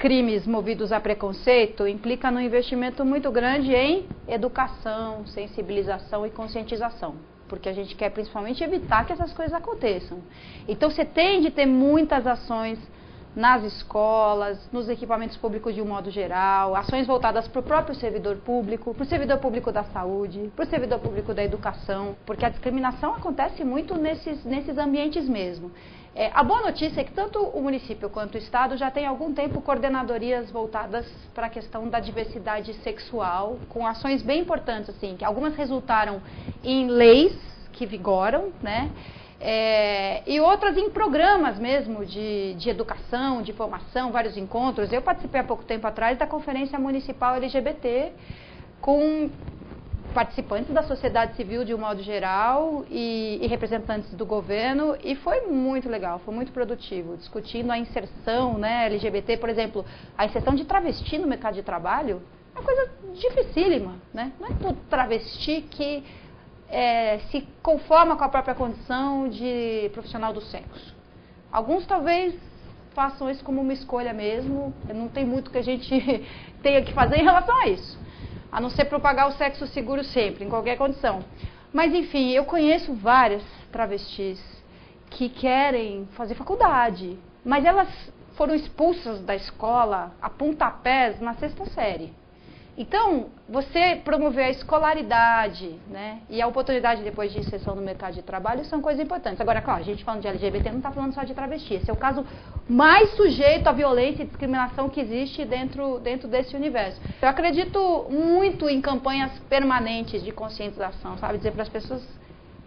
crimes movidos a preconceito implica num investimento muito grande em educação, sensibilização e conscientização, porque a gente quer principalmente evitar que essas coisas aconteçam. Então você tem de ter muitas ações nas escolas, nos equipamentos públicos de um modo geral, ações voltadas para o próprio servidor público, para o servidor público da saúde, para o servidor público da educação, porque a discriminação acontece muito nesses ambientes mesmo. A boa notícia é que tanto o município quanto o estado já tem há algum tempo coordenadorias voltadas para a questão da diversidade sexual, com ações bem importantes, assim, que algumas resultaram em leis que vigoram, né? E outras em programas mesmo de educação, de formação, vários encontros. Eu participei há pouco tempo atrás da Conferência Municipal LGBT com participantes da sociedade civil de um modo geral e representantes do governo, e foi muito legal, foi muito produtivo, discutindo a inserção, né, LGBT, por exemplo, a inserção de travesti no mercado de trabalho é uma coisa dificílima, né? Não é todo travesti que se conforma com a própria condição de profissional do sexo. Alguns talvez façam isso como uma escolha mesmo, não tem muito que a gente tenha que fazer em relação a isso, a não ser propagar o sexo seguro sempre, em qualquer condição. Mas enfim, eu conheço várias travestis que querem fazer faculdade, mas elas foram expulsas da escola a pontapés na 6ª série. Então, você promover a escolaridade, né, e a oportunidade depois de inserção no mercado de trabalho são coisas importantes. Agora, claro, a gente falando de LGBT não está falando só de travesti. Esse é o caso mais sujeito à violência e discriminação que existe dentro desse universo. Eu acredito muito em campanhas permanentes de conscientização, sabe? Dizer para as pessoas,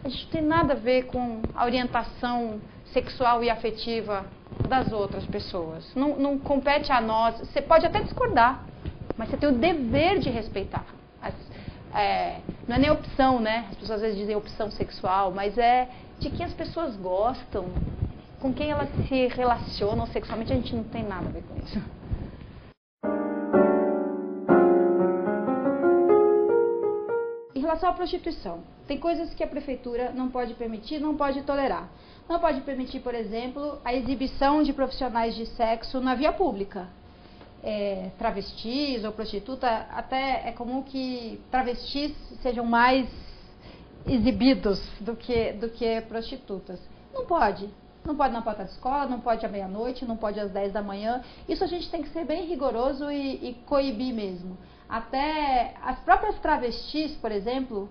a gente não tem nada a ver com a orientação sexual e afetiva das outras pessoas. Não compete a nós. Você pode até discordar, mas você tem o dever de respeitar. Não é nem opção, né? As pessoas às vezes dizem opção sexual, mas é de quem as pessoas gostam, com quem elas se relacionam sexualmente, a gente não tem nada a ver com isso. Em relação à prostituição, tem coisas que a prefeitura não pode permitir, não pode tolerar. Não pode permitir, por exemplo, a exibição de profissionais de sexo na via pública. Travestis ou prostituta, até é comum que travestis sejam mais exibidos do que prostitutas. Não pode. Não pode na porta da escola, não pode à meia-noite, não pode às 10 da manhã. Isso a gente tem que ser bem rigoroso e coibir mesmo. Até as próprias travestis, por exemplo,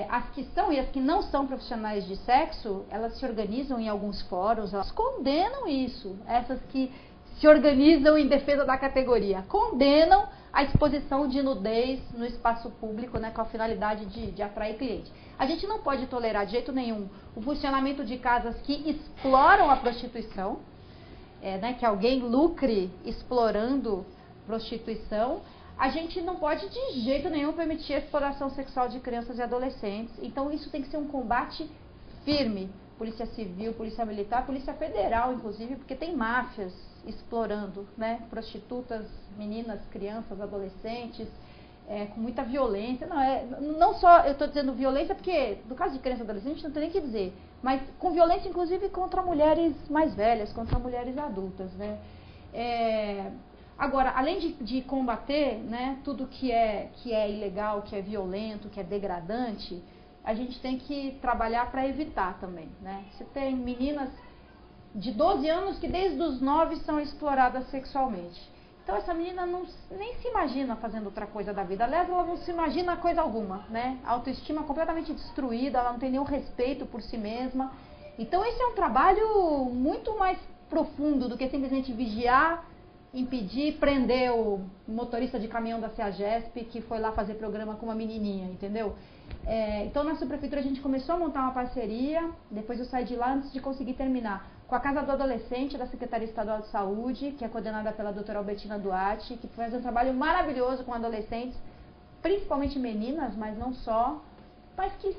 as que são e as que não são profissionais de sexo, elas se organizam em alguns fóruns, elas condenam isso. Essas que se organizam em defesa da categoria, condenam a exposição de nudez no espaço público, né, com a finalidade de atrair cliente. A gente não pode tolerar de jeito nenhum o funcionamento de casas que exploram a prostituição, né, que alguém lucre explorando prostituição. A gente não pode de jeito nenhum permitir a exploração sexual de crianças e adolescentes. Então isso tem que ser um combate firme. Polícia Civil, Polícia Militar, Polícia Federal, inclusive, porque tem máfias explorando, né, prostitutas, meninas, crianças, adolescentes, com muita violência. Não só eu estou dizendo violência, porque no caso de criança e adolescente não tem nem o que dizer, mas com violência, inclusive, contra mulheres mais velhas, contra mulheres adultas, né. Agora, além de combater, né, tudo que é ilegal, que é violento, que é degradante, a gente tem que trabalhar para evitar também, né? Você tem meninas de 12 anos que desde os 9 são exploradas sexualmente. Então essa menina nem se imagina fazendo outra coisa da vida. Aliás, ela não se imagina coisa alguma, né? A autoestima completamente destruída, ela não tem nenhum respeito por si mesma. Então esse é um trabalho muito mais profundo do que simplesmente vigiar, impedir, prender o motorista de caminhão da CEAGESP que foi lá fazer programa com uma menininha, entendeu? Então, na subprefeitura, a gente começou a montar uma parceria, depois eu saí de lá antes de conseguir terminar, com a Casa do Adolescente, da Secretaria Estadual de Saúde, que é coordenada pela doutora Albertina Duarte, que faz um trabalho maravilhoso com adolescentes, principalmente meninas, mas não só, mas que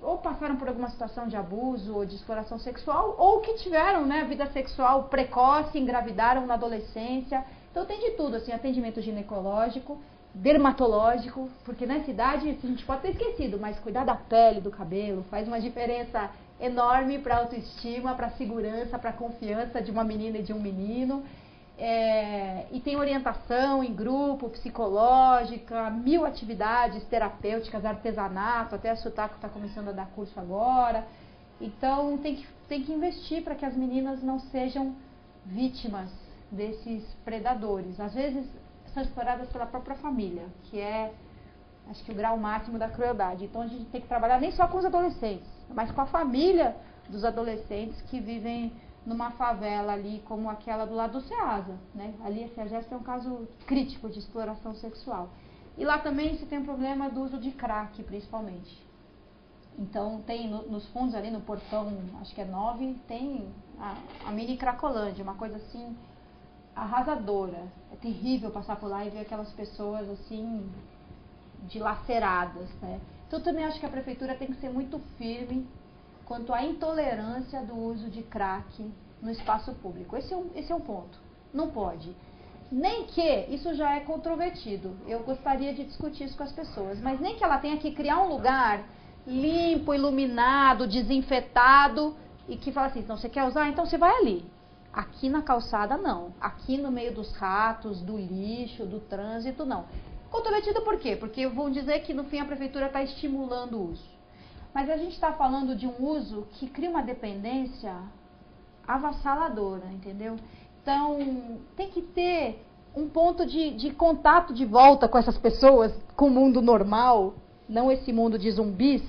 ou passaram por alguma situação de abuso ou de exploração sexual, ou que tiveram, né, vida sexual precoce, engravidaram na adolescência. Então tem de tudo, assim, atendimento ginecológico, dermatológico, porque nessa idade a gente pode ter esquecido, mas cuidar da pele, do cabelo, faz uma diferença enorme para a autoestima, para a segurança, para a confiança de uma menina e de um menino. e tem orientação em grupo, psicológica, 1000 atividades terapêuticas, artesanato, até a Sutaco está começando a dar curso agora. Então tem que investir para que as meninas não sejam vítimas desses predadores. Às vezes são exploradas pela própria família, que é, acho que, o grau máximo da crueldade. Então a gente tem que trabalhar nem só com os adolescentes, mas com a família dos adolescentes que vivem numa favela ali, como aquela do lado do Ceasa, né? Ali a Sergesp é um caso crítico de exploração sexual. E lá também se tem um problema do uso de crack, principalmente. Então tem nos fundos ali, no portão, acho que é 9, tem a mini Cracolândia, uma coisa assim arrasadora. É terrível passar por lá e ver aquelas pessoas assim dilaceradas, né? Então eu também acho que a prefeitura tem que ser muito firme quanto à intolerância do uso de crack no espaço público. Esse é um ponto. Não pode. Nem que, isso já é controvertido, eu gostaria de discutir isso com as pessoas, mas nem que ela tenha que criar um lugar limpo, iluminado, desinfetado, e que fala assim, então você quer usar? Então você vai ali. Aqui na calçada, não. Aqui no meio dos ratos, do lixo, do trânsito, não. Controvertido por quê? Porque vão dizer que no fim a prefeitura está estimulando o uso. Mas a gente está falando de um uso que cria uma dependência avassaladora, entendeu? Então, tem que ter um ponto de contato de volta com essas pessoas, com o mundo normal, não esse mundo de zumbis,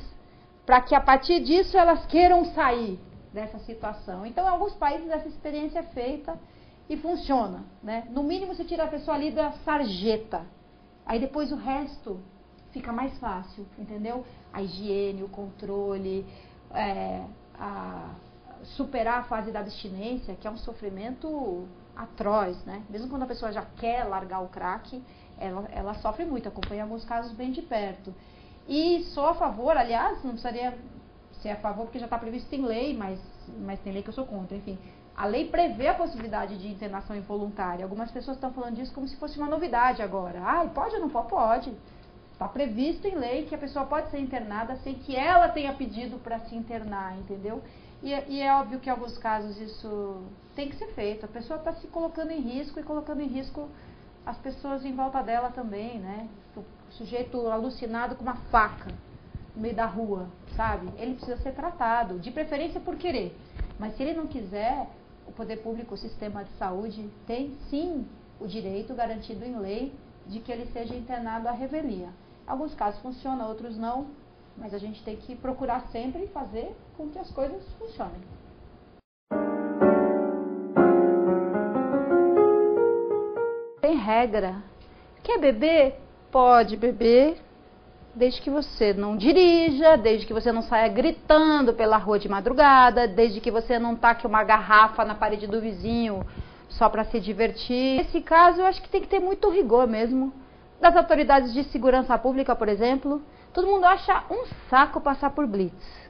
para que a partir disso elas queiram sair dessa situação. Então, em alguns países essa experiência é feita e funciona, né? No mínimo você tira a pessoa ali da sarjeta, aí depois o resto fica mais fácil, entendeu? A higiene, o controle, superar a fase da abstinência, que é um sofrimento atroz, né? Mesmo quando a pessoa já quer largar o crack, ela sofre muito, acompanha alguns casos bem de perto. E sou a favor, aliás, não precisaria ser a favor, porque já está previsto em lei, mas tem lei que eu sou contra, enfim. A lei prevê a possibilidade de internação involuntária. Algumas pessoas estão falando disso como se fosse uma novidade agora. Pode ou não pode? Pode. Está previsto em lei que a pessoa pode ser internada sem que ela tenha pedido para se internar, entendeu? E é óbvio que em alguns casos isso tem que ser feito. A pessoa está se colocando em risco e colocando em risco as pessoas em volta dela também, né? O sujeito alucinado com uma faca no meio da rua, sabe? Ele precisa ser tratado, de preferência por querer. Mas se ele não quiser, o poder público, o sistema de saúde, tem sim o direito garantido em lei de que ele seja internado à revelia. Alguns casos funcionam, outros não, mas a gente tem que procurar sempre fazer com que as coisas funcionem. Tem regra. Quer beber? Pode beber, desde que você não dirija, desde que você não saia gritando pela rua de madrugada, desde que você não taque uma garrafa na parede do vizinho só para se divertir. Nesse caso, eu acho que tem que ter muito rigor mesmo. Das autoridades de segurança pública, por exemplo, todo mundo acha um saco passar por blitz,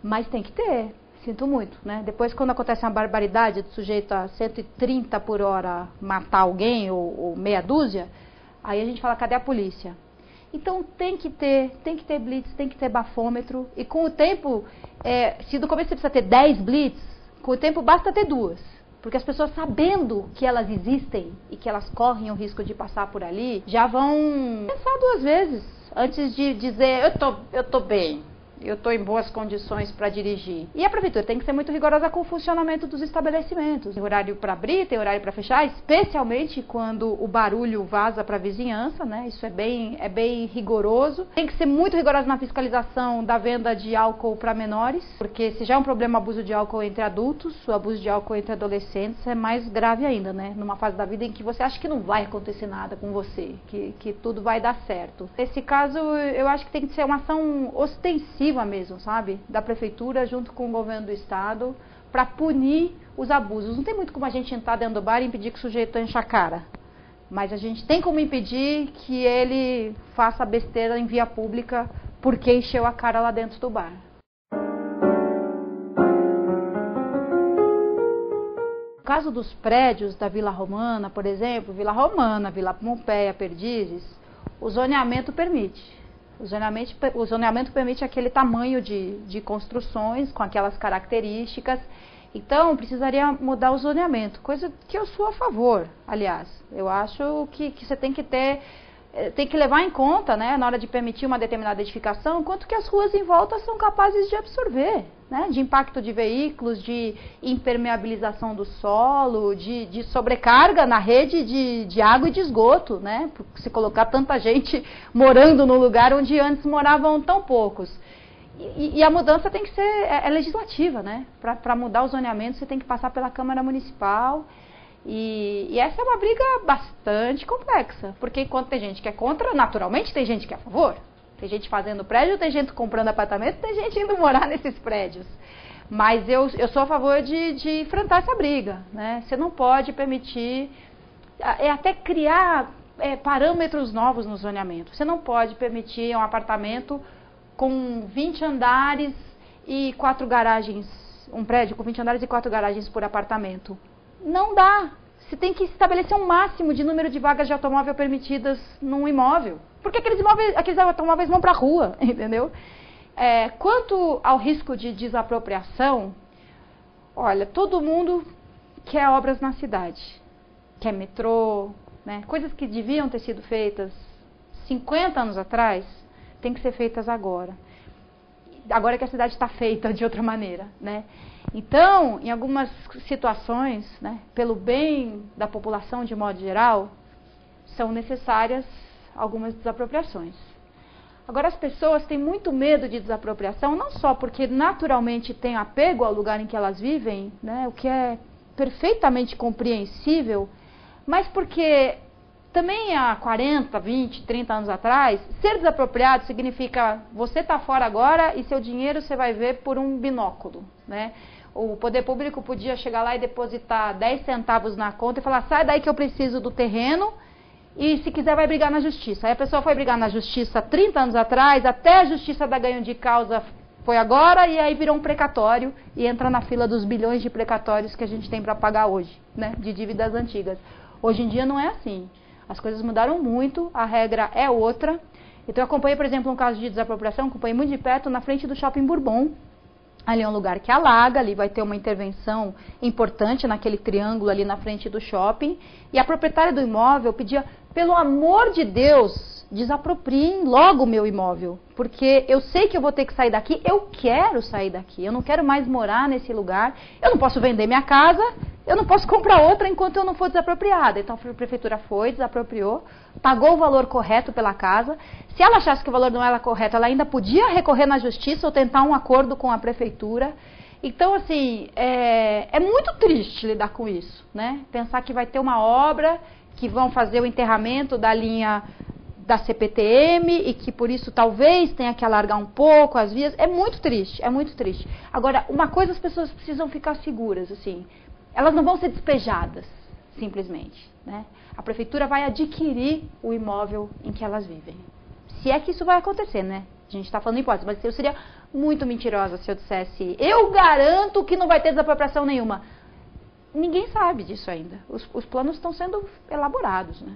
mas tem que ter, sinto muito, né? Depois, quando acontece uma barbaridade do sujeito a 130 por hora matar alguém, ou meia dúzia, aí a gente fala, cadê a polícia? Então tem que ter blitz, tem que ter bafômetro, e com o tempo, se no começo você precisa ter 10 blitz, com o tempo basta ter 2. Porque as pessoas, sabendo que elas existem e que elas correm o risco de passar por ali, já vão pensar 2 vezes antes de dizer, eu tô bem, eu tô em boas condições para dirigir. E a prefeitura tem que ser muito rigorosa com o funcionamento dos estabelecimentos. Tem horário para abrir, tem horário para fechar, especialmente quando o barulho vaza para a vizinhança, né? Isso é bem rigoroso. Tem que ser muito rigoroso na fiscalização da venda de álcool para menores, porque se já é um problema o abuso de álcool entre adultos, o abuso de álcool entre adolescentes é mais grave ainda, né? Numa fase da vida em que você acha que não vai acontecer nada com você, que tudo vai dar certo. Nesse caso, eu acho que tem que ser uma ação ostensiva mesmo, sabe? Da prefeitura junto com o governo do estado, para punir os abusos. Não tem muito como a gente entrar dentro do bar e impedir que o sujeito encha a cara. Mas a gente tem como impedir que ele faça besteira em via pública porque encheu a cara lá dentro do bar. No caso dos prédios da Vila Romana, por exemplo, Vila Romana, Vila Pompeia, Perdizes, o zoneamento permite. O zoneamento permite aquele tamanho de construções com aquelas características Então, precisaria mudar o zoneamento, coisa que eu sou a favor, aliás. Eu acho que você tem que levar em conta, né, na hora de permitir uma determinada edificação, quanto que as ruas em volta são capazes de absorver, né, de impacto de veículos, de impermeabilização do solo, de sobrecarga na rede de água e de esgoto, né, porque se colocar tanta gente morando no lugar onde antes moravam tão poucos. E a mudança tem que ser legislativa, né, para mudar o zoneamento você tem que passar pela Câmara Municipal. E essa é uma briga bastante complexa, porque enquanto tem gente que é contra, naturalmente tem gente que é a favor. Tem gente fazendo prédio, tem gente comprando apartamento, tem gente indo morar nesses prédios. Mas eu sou a favor de enfrentar essa briga, né? Você não pode permitir, até criar parâmetros novos no zoneamento. Você não pode permitir um apartamento com 20 andares e 4 garagens, um prédio com 20 andares e 4 garagens por apartamento. Não dá. Você tem que estabelecer um máximo de número de vagas de automóvel permitidas num imóvel. Porque aqueles automóveis vão para a rua, entendeu? Quanto ao risco de desapropriação, olha, todo mundo quer obras na cidade. Quer metrô, né? Coisas que deviam ter sido feitas 50 anos atrás, tem que ser feitas agora. Agora que a cidade está feita de outra maneira, né? Então, em algumas situações, né, pelo bem da população de modo geral, são necessárias algumas desapropriações. Agora, as pessoas têm muito medo de desapropriação, não só porque naturalmente têm apego ao lugar em que elas vivem, né, o que é perfeitamente compreensível, mas porque também há 40, 20, 30 anos atrás, ser desapropriado significa você está fora agora e seu dinheiro você vai ver por um binóculo, né? O poder público podia chegar lá e depositar 10 centavos na conta e falar, sai daí que eu preciso do terreno e se quiser vai brigar na justiça. Aí a pessoa foi brigar na justiça 30 anos atrás, até a justiça dar ganho de causa foi agora e aí virou um precatório e entra na fila dos bilhões de precatórios que a gente tem para pagar hoje, né? De dívidas antigas. Hoje em dia não é assim. As coisas mudaram muito, a regra é outra. Então eu acompanhei, por exemplo, um caso de desapropriação, acompanhei muito de perto na frente do Shopping Bourbon. Ali é um lugar que alaga, ali vai ter uma intervenção importante naquele triângulo ali na frente do shopping. E a proprietária do imóvel pedia, pelo amor de Deus, desapropriem logo o meu imóvel. Porque eu sei que eu vou ter que sair daqui, eu quero sair daqui, eu não quero mais morar nesse lugar. Eu não posso vender minha casa, eu não posso comprar outra enquanto eu não for desapropriada. Então a prefeitura foi, desapropriou, pagou o valor correto pela casa. Se ela achasse que o valor não era correto, ela ainda podia recorrer na justiça ou tentar um acordo com a prefeitura. Então, assim, é muito triste lidar com isso, né? Pensar que vai ter uma obra, que vão fazer o enterramento da linha da CPTM e que por isso talvez tenha que alargar um pouco as vias. É muito triste, é muito triste. Agora, uma coisa as pessoas precisam ficar seguras, assim, elas não vão ser despejadas, simplesmente, né? A prefeitura vai adquirir o imóvel em que elas vivem. Se é que isso vai acontecer, né? A gente está falando hipótese, mas eu seria muito mentirosa se eu dissesse, eu garanto que não vai ter desapropriação nenhuma. Ninguém sabe disso ainda. Os planos estão sendo elaborados, né?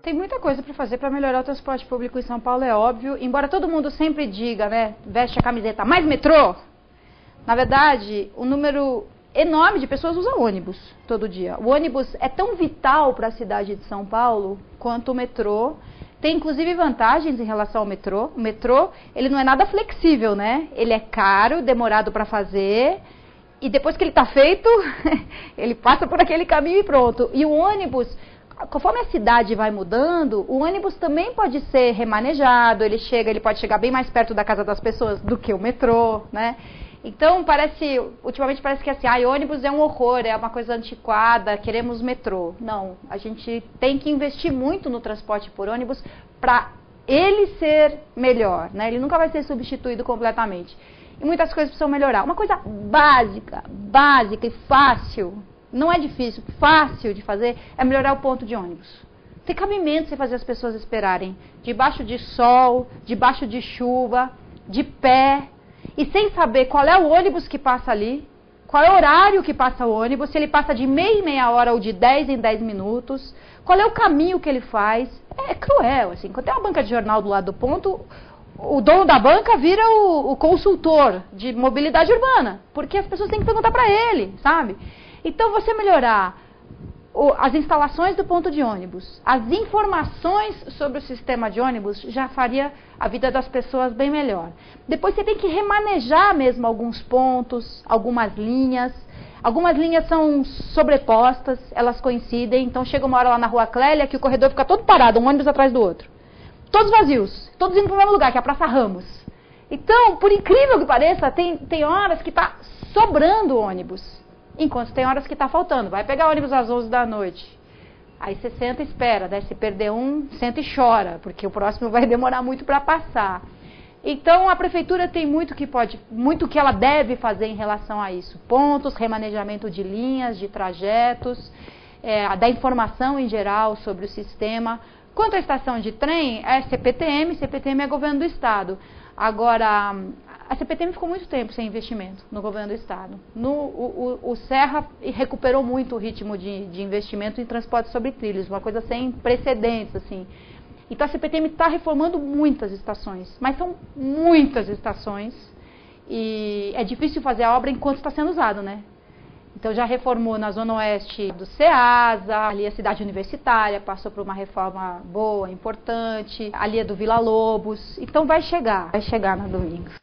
Tem muita coisa para fazer para melhorar o transporte público em São Paulo, é óbvio. Embora todo mundo sempre diga, né, veste a camiseta, mais metrô. Na verdade, um número enorme de pessoas usa ônibus todo dia. O ônibus é tão vital para a cidade de São Paulo quanto o metrô. Tem inclusive vantagens em relação ao metrô. O metrô, ele não é nada flexível, né? Ele é caro, demorado para fazer. E depois que ele está feito, ele passa por aquele caminho e pronto. E o ônibus, conforme a cidade vai mudando, o ônibus também pode ser remanejado, ele pode chegar bem mais perto da casa das pessoas do que o metrô, né? Então, ultimamente parece que assim, ônibus é um horror, é uma coisa antiquada, queremos metrô. Não, a gente tem que investir muito no transporte por ônibus para ele ser melhor, né? Ele nunca vai ser substituído completamente. E muitas coisas precisam melhorar. Uma coisa básica e fácil, não é difícil, fácil de fazer, é melhorar o ponto de ônibus. Tem cabimento você fazer as pessoas esperarem debaixo de sol, debaixo de chuva, de pé, e sem saber qual é o ônibus que passa ali, qual é o horário que passa o ônibus, se ele passa de meia em meia hora ou de 10 em 10 minutos, qual é o caminho que ele faz. É cruel, assim. Quando tem uma banca de jornal do lado do ponto, o dono da banca vira o consultor de mobilidade urbana, porque as pessoas têm que perguntar para ele, sabe? Então, você melhorar as instalações do ponto de ônibus, as informações sobre o sistema de ônibus, já faria a vida das pessoas bem melhor. Depois você tem que remanejar mesmo alguns pontos, algumas linhas. Algumas linhas são sobrepostas, elas coincidem, então chega uma hora lá na Rua Clélia que o corredor fica todo parado, um ônibus atrás do outro. Todos vazios, todos indo para o mesmo lugar, que é a Praça Ramos. Então, por incrível que pareça, tem horas que está sobrando ônibus, enquanto tem horas que está faltando. Vai pegar ônibus às 11 da noite, aí você senta e espera, né? Se perder um, senta e chora, porque o próximo vai demorar muito para passar. Então, a prefeitura tem muito que ela deve fazer em relação a isso. Pontos, remanejamento de linhas, de trajetos, da informação em geral sobre o sistema. Quanto à estação de trem, é CPTM é governo do Estado. Agora, a CPTM ficou muito tempo sem investimento no governo do Estado. O Serra recuperou muito o ritmo de investimento em transporte sobre trilhos, uma coisa sem precedentes, assim. Então a CPTM está reformando muitas estações, mas são muitas estações e é difícil fazer a obra enquanto está sendo usado, né? Então já reformou na zona oeste do Ceasa, ali a cidade universitária, passou por uma reforma boa, importante, ali é do Vila Lobos, então vai chegar na Domingos.